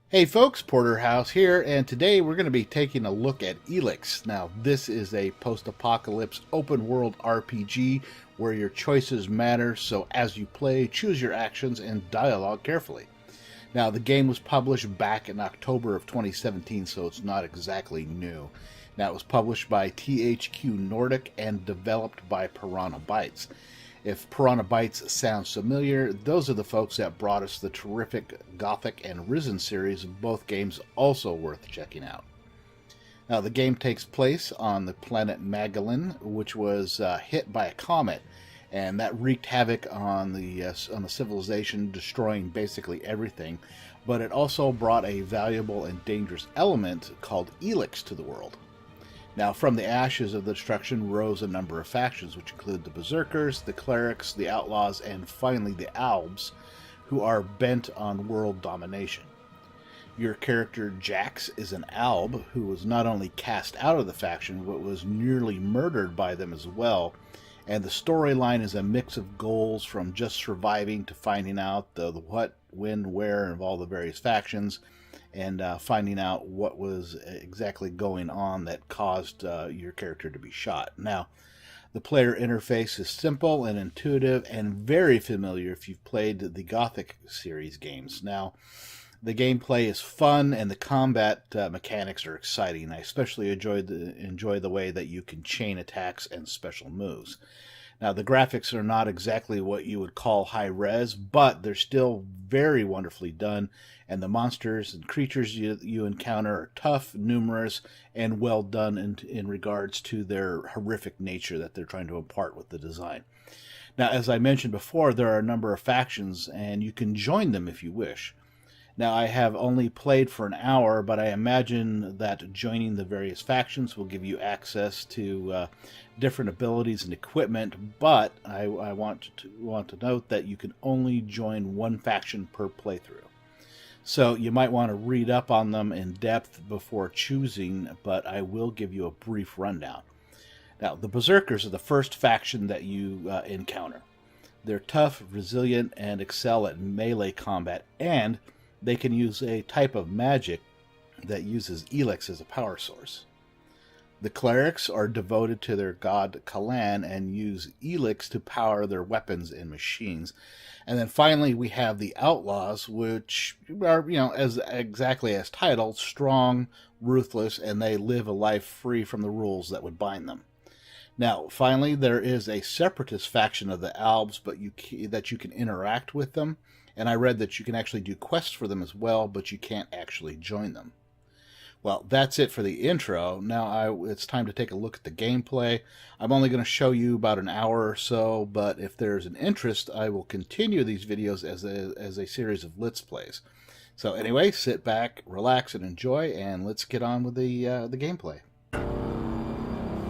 Hey folks, Porterhouse here, and today we're going to be taking a look at Elex. Now, this is a post-apocalypse open-world RPG where your choices matter, so as you play, choose your actions and dialogue carefully. Now, the game was published back in October of 2017, so it's not exactly new. Now, it was published by THQ Nordic and developed by Piranha Bytes. If Piranha Bytes sounds familiar, those are the folks that brought us the terrific Gothic and Risen series, both games also worth checking out. Now, the game takes place on the planet Magellan, which was hit by a comet, and that wreaked havoc on the civilization, destroying basically everything. But it also brought a valuable and dangerous element called Elex to the world. Now, from the ashes of the destruction rose a number of factions, which include the Berserkers, the Clerics, the Outlaws, and finally the Albs, who are bent on world domination. Your character, Jax, is an Alb who was not only cast out of the faction, but was nearly murdered by them as well. And the storyline is a mix of goals from just surviving to finding out the what, when, where of all the various factions, and finding out what was exactly going on that caused your character to be shot. Now, the player interface is simple and intuitive and very familiar if you've played the Gothic series games. Now, the gameplay is fun and the combat mechanics are exciting. I especially enjoy the way that you can chain attacks and special moves. Now, the graphics are not exactly what you would call high res, but they're still very wonderfully done, and the monsters and creatures you encounter are tough, numerous, and well done in regards to their horrific nature that they're trying to impart with the design. Now, as I mentioned before, there are a number of factions, and you can join them if you wish. Now, I have only played for an hour, but I imagine that joining the various factions will give you access to different abilities and equipment, but I want to note that you can only join one faction per playthrough. So you might want to read up on them in depth before choosing, but I will give you a brief rundown. Now, the Berserkers are the first faction that you encounter. They're tough, resilient, and excel at melee combat, and they can use a type of magic that uses Elex as a power source. The Clerics are devoted to their god Kalan and use Elex to power their weapons and machines. And then finally we have the Outlaws, which are, as exactly as titled, strong, ruthless, and they live a life free from the rules that would bind them. Now, finally, there is a separatist faction of the Albs, but that you can interact with them. And I read that you can actually do quests for them as well, but you can't actually join them. Well, that's it for the intro. Now it's time to take a look at the gameplay. I'm only going to show you about an hour or so, but if there's an interest, I will continue these videos as a series of Let's Plays. So anyway, sit back, relax, and enjoy, and let's get on with the gameplay.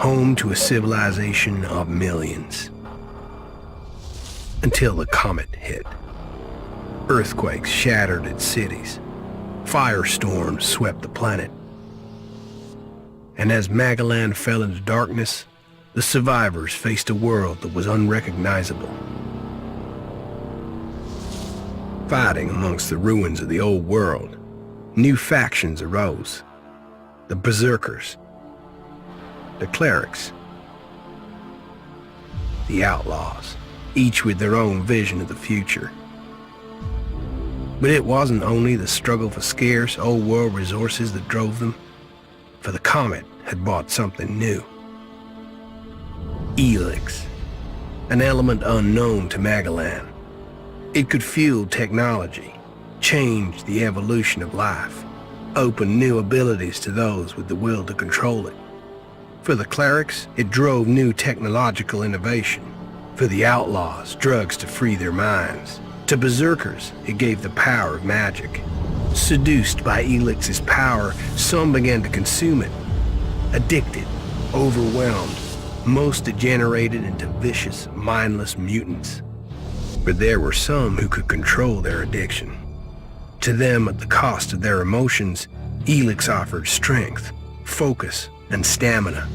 Home to a civilization of millions. Until the comet hit. Earthquakes shattered its cities. Firestorms swept the planet. And as Magellan fell into darkness, the survivors faced a world that was unrecognizable. Fighting amongst the ruins of the old world, new factions arose. The Berserkers, the Clerics, the Outlaws, each with their own vision of the future. But it wasn't only the struggle for scarce old world resources that drove them, for the comet had brought something new. Elex, an element unknown to Magellan. It could fuel technology, change the evolution of life, open new abilities to those with the will to control it. For the Clerics, it drove new technological innovation. For the Outlaws, drugs to free their minds. To Berserkers, it gave the power of magic. Seduced by Elix's power, some began to consume it. Addicted, overwhelmed, most degenerated into vicious, mindless mutants. But there were some who could control their addiction. To them, at the cost of their emotions, Elex offered strength, focus, and stamina.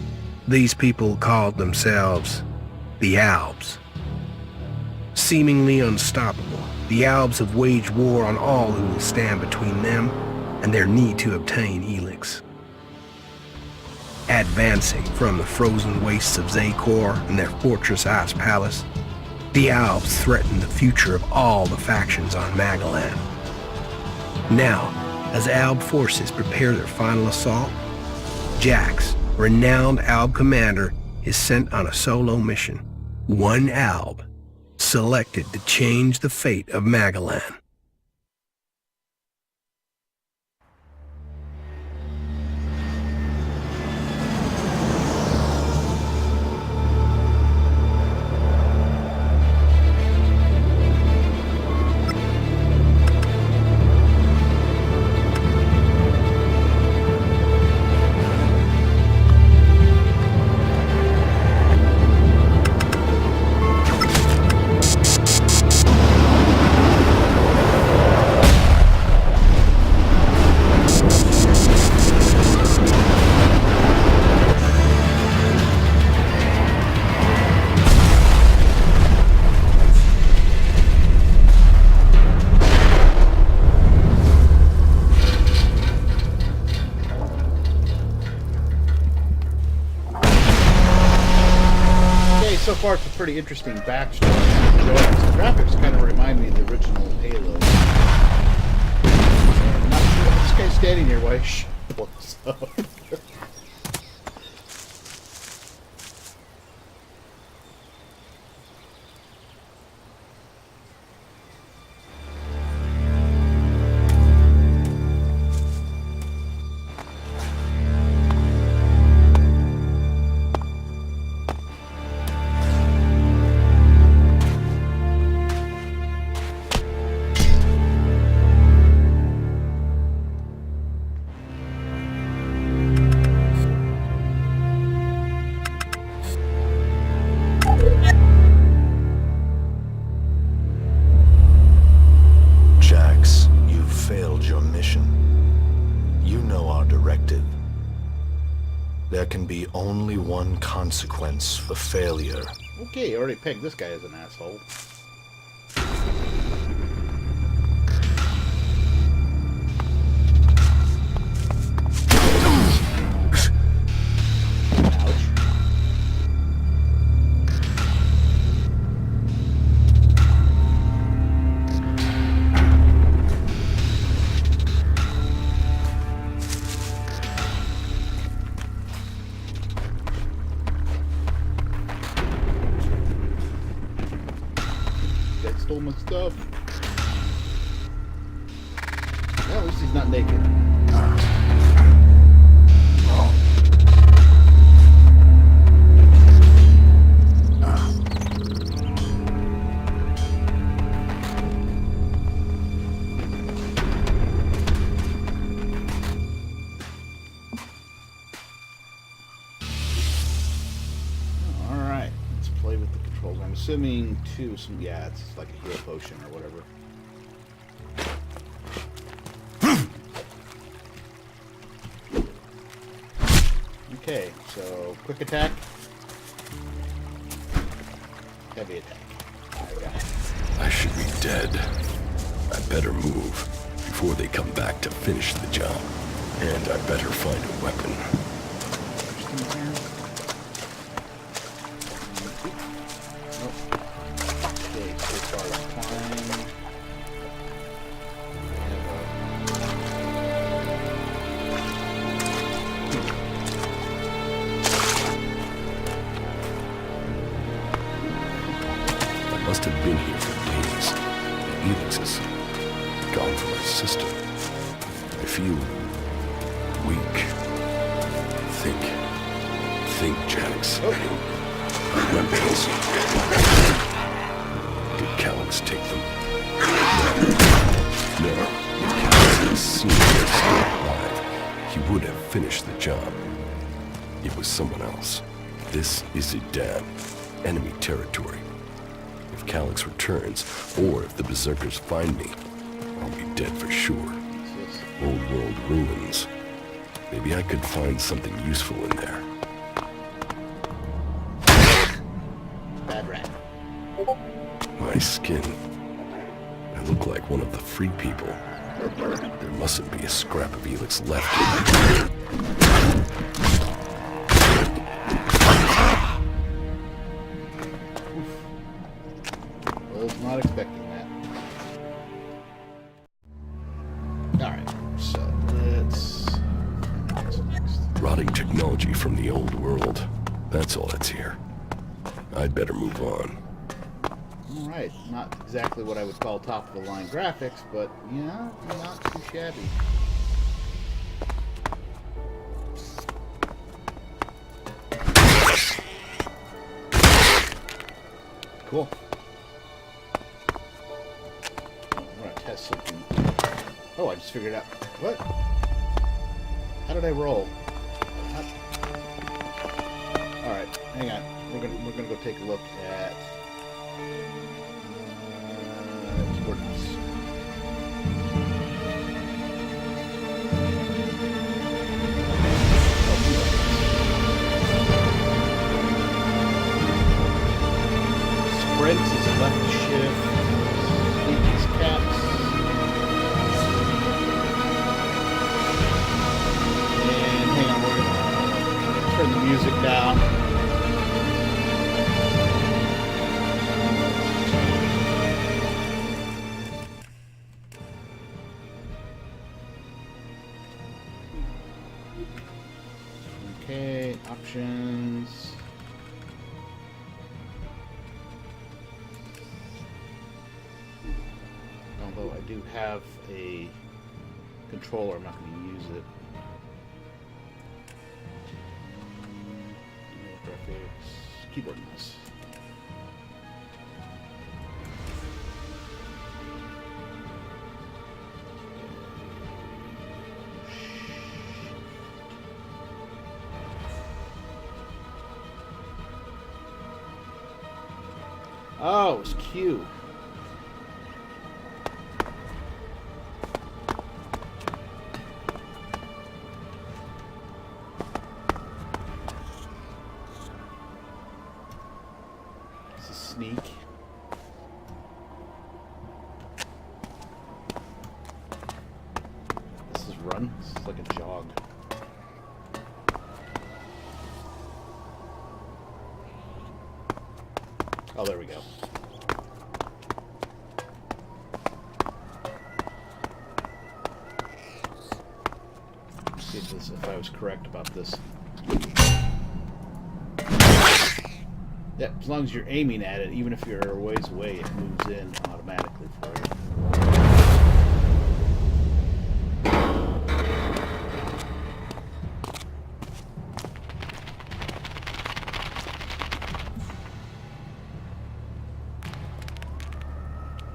These people called themselves the Albs. Seemingly unstoppable, the Albs have waged war on all who will stand between them and their need to obtain Elex. Advancing from the frozen wastes of Zakor and their fortress ice palace, the Alps threatened the future of all the factions on Magellan. Now, as Alb forces prepare their final assault, Jax, renowned Alb commander, is sent on a solo mission. One Alb, selected to change the fate of Magellan. So far, it's a pretty interesting backstory. The graphics kind of remind me of the original Halo. I'm not sure why this guy's standing here. Why? What's up? There can be only one consequence for failure. Okay, you already pegged this guy as an asshole. Stole my stuff. Well, at least he's not naked. Alright, let's play with the controls. I'm assuming yeah, it's like a heal potion or whatever. Okay, so quick attack, heavy attack. I got it. I should be dead. I better move before they come back to finish the job. And I better find a weapon. Must have been here for days. The Elex is gone from my system. I feel weak. Think, Janix. Weapons. Did Calyx take them? No. If Calyx had seen me still alive, he would have finished the job. It was someone else. This is Idan. Enemy territory. If Calyx returns, or if the Berserkers find me, I'll be dead for sure. Old world ruins. Maybe I could find something useful in there. Bad rat. My skin. I look like one of the free people. There mustn't be a scrap of Elex left. Was not expecting that. Alright, so what's next? Rotting technology from the old world. That's all that's here. I'd better move on. Alright, not exactly what I would call top-of-the-line graphics, but, yeah, not too shabby. Cool. I'm gonna test something. Oh, I just figured it out. What? How did I roll? Alright, hang on. We're gonna go take a look at coordinates. Sprint is left shift. Speed is caps. And hang on, we're gonna turn the music down. Okay, options. Although I do have a controller, I'm not going to use it. Graphics, keyboard and mouse. Oh, it's Q. It's a sneak. This is run. This is like a jog. Oh, there we go. See if I was correct about this. Yeah, as long as you're aiming at it, even if you're a ways away, it moves in automatically for you.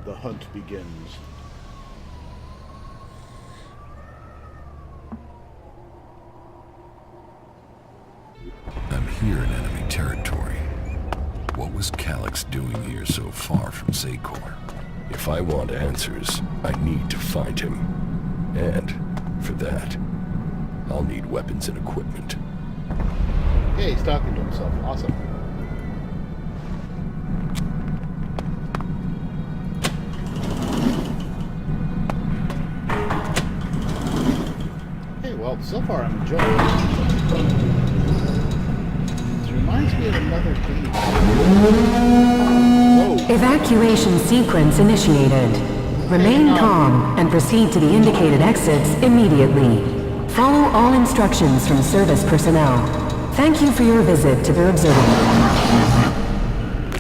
The hunt begins. I'm here in enemy territory. What was Calyx doing here so far from Zakor? If I want answers, I need to find him. And, for that, I'll need weapons and equipment. Yeah, he's talking to himself. Awesome. Okay, well, so far I'm enjoying it. This reminds me of another game. Whoa. Evacuation sequence initiated. Remain calm and proceed to the indicated exits immediately. Follow all instructions from service personnel. Thank you for your visit to the observatory.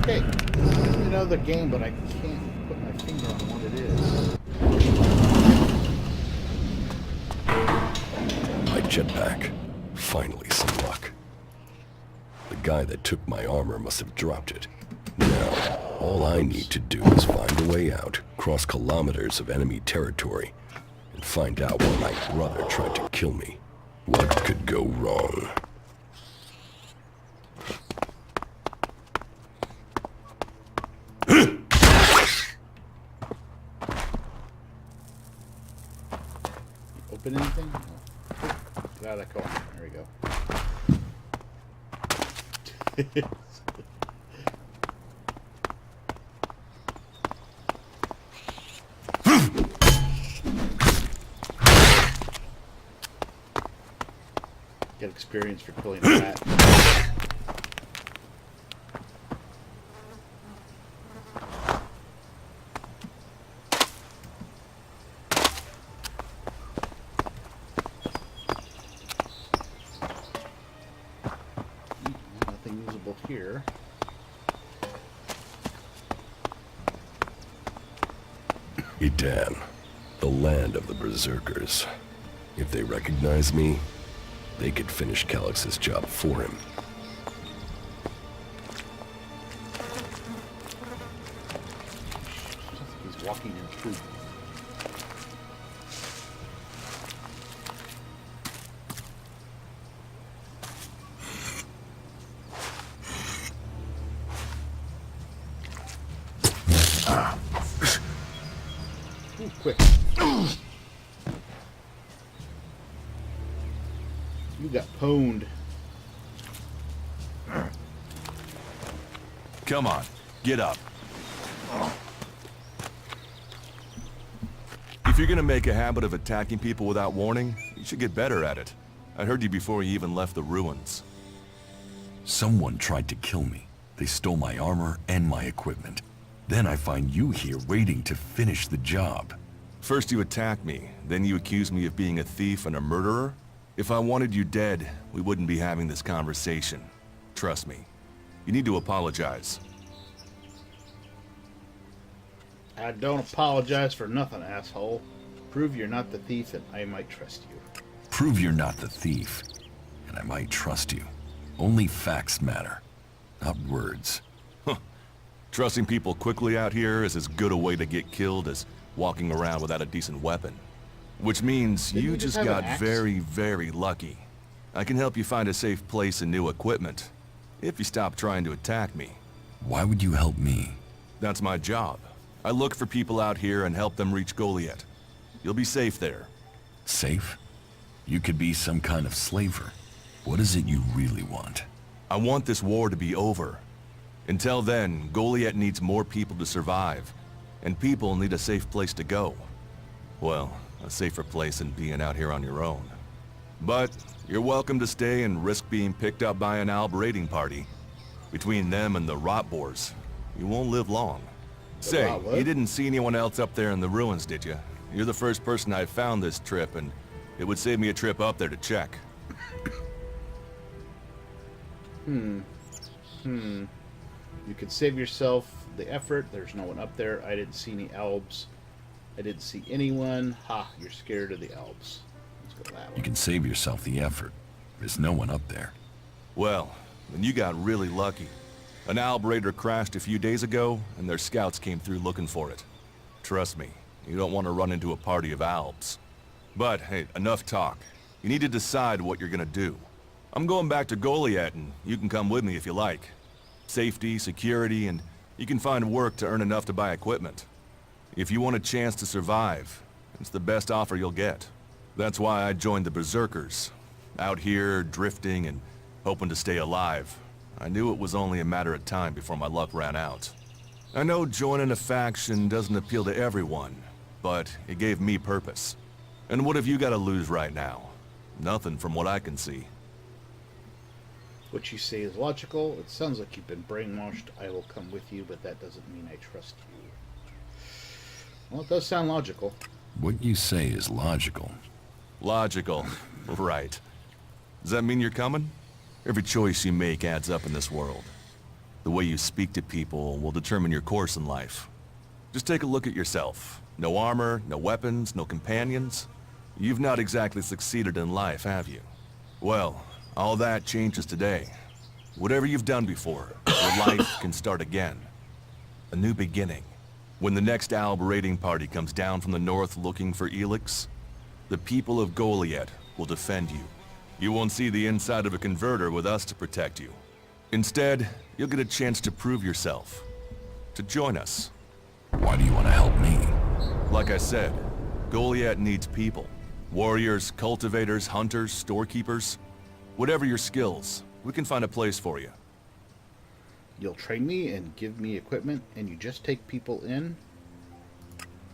Okay, it's another game, but I can't put my finger on what it is. My jetpack. Finally some luck. The guy that took my armor must have dropped it. Now, all I need to do is find a way out, cross kilometers of enemy territory, and find out why my brother tried to kill me. What could go wrong? Open anything? No. Get out of that corner. There we go. get experience for killing a rat. Nothing usable here. Edan, the land of the Berserkers. If they recognize me, they could finish Calyx's job for him. He's walking in truth. Ooh, quick. You got pwned. Come on, get up. If you're gonna make a habit of attacking people without warning, you should get better at it. I heard you before you even left the ruins. Someone tried to kill me. They stole my armor and my equipment. Then I find you here waiting to finish the job. First you attack me, then you accuse me of being a thief and a murderer? If I wanted you dead, we wouldn't be having this conversation. Trust me. You need to apologize. I don't apologize for nothing, asshole. Prove you're not the thief and I might trust you. Prove you're not the thief, and I might trust you. Only facts matter, not words. Trusting people quickly out here is as good a way to get killed as walking around without a decent weapon. Which means Didn't you you just have an got axe? very, very lucky. I can help you find a safe place and new equipment, if you stop trying to attack me. Why would you help me? That's my job. I look for people out here and help them reach Goliath. You'll be safe there. Safe? You could be some kind of slaver. What is it you really want? I want this war to be over. Until then, Goliath needs more people to survive, and people need a safe place to go. Well, a safer place than being out here on your own. But you're welcome to stay and risk being picked up by an Alb raiding party. Between them and the rot boars, you won't live long. Say, rot what? you didn't see anyone else up there in the ruins, did you? You're the first person I found this trip, and it would save me a trip up there to check. You could save yourself the effort. There's no one up there. I didn't see any elves. I didn't see anyone. Ha, you're scared of the elves. Let's go that way. You can save yourself the effort. There's no one up there. Well, then you got really lucky. An Alb raider crashed a few days ago, and their scouts came through looking for it. Trust me, you don't want to run into a party of Albs. But, hey, enough talk. You need to decide what you're gonna do. I'm going back to Goliath, and you can come with me if you like. Safety, security, and you can find work to earn enough to buy equipment. If you want a chance to survive, it's the best offer you'll get. That's why I joined the Berserkers. Out here, drifting and hoping to stay alive. I knew it was only a matter of time before my luck ran out. I know joining a faction doesn't appeal to everyone, but it gave me purpose. And what have you got to lose right now? Nothing from what I can see. What you say is logical. It sounds like you've been brainwashed. I will come with you, but that doesn't mean I trust you. Well, it does sound logical. What you say is logical. Logical. Right. Does that mean you're coming? Every choice you make adds up in this world. The way you speak to people will determine your course in life. Just take a look at yourself. No armor, no weapons, no companions. You've not exactly succeeded in life, have you? Well, all that changes today. Whatever you've done before, your life can start again. A new beginning. When the next Alb raiding party comes down from the north looking for Elex, the people of Goliath will defend you. You won't see the inside of a converter with us to protect you. Instead, you'll get a chance to prove yourself. To join us. Why do you want to help me? Like I said, Goliath needs people. Warriors, cultivators, hunters, storekeepers. Whatever your skills, we can find a place for you. You'll train me and give me equipment, and you just take people in?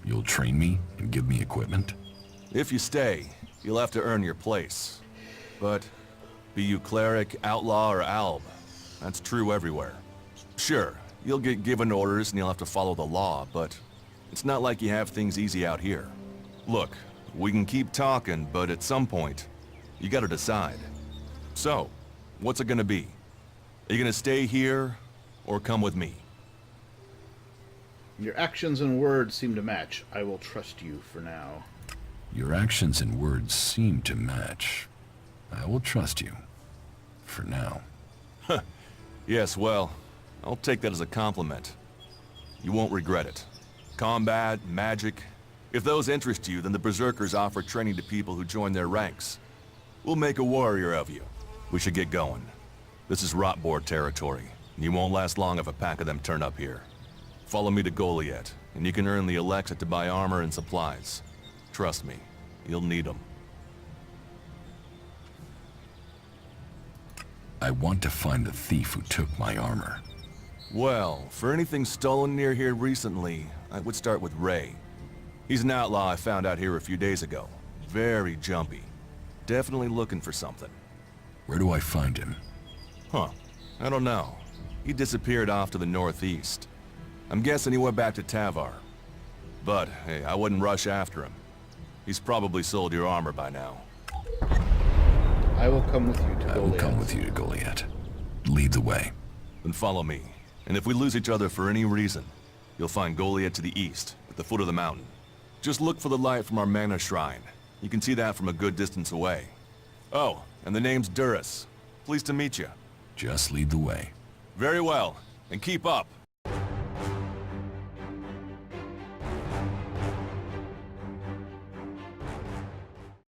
You'll train me and give me equipment? If you stay, you'll have to earn your place. But Be you cleric, outlaw, or alb. That's true everywhere. Sure, you'll get given orders and you'll have to follow the law, but it's not like you have things easy out here. Look, we can keep talking, but at some point, you gotta decide. So, what's it gonna be? Are you gonna stay here, or come with me? Your actions and words seem to match. I will trust you for now. Your actions and words seem to match. I will trust you. For now. Yes, well, I'll take that as a compliment. You won't regret it. Combat, magic. If those interest you, then the Berserkers offer training to people who join their ranks. We'll make a warrior of you. We should get going. This is Rotboard territory, and you won't last long if a pack of them turn up here. Follow me to Goliath, and you can earn the Elex to buy armor and supplies. Trust me, you'll need them. I want to find the thief who took my armor. Well, for anything stolen near here recently, I would start with Ray. He's an outlaw I found out here a few days ago. Very jumpy. Definitely looking for something. Where do I find him? Huh. I don't know. He disappeared off to the northeast. I'm guessing he went back to Tavar. But, hey, I wouldn't rush after him. He's probably sold your armor by now. I will come with you to Goliath. I will come with you to Goliath. Lead the way. Then follow me. And if we lose each other for any reason, you'll find Goliath to the east, at the foot of the mountain. Just look for the light from our mana shrine. You can see that from a good distance away. Oh, and the name's Duras. Pleased to meet you. Just lead the way. Very well, and keep up.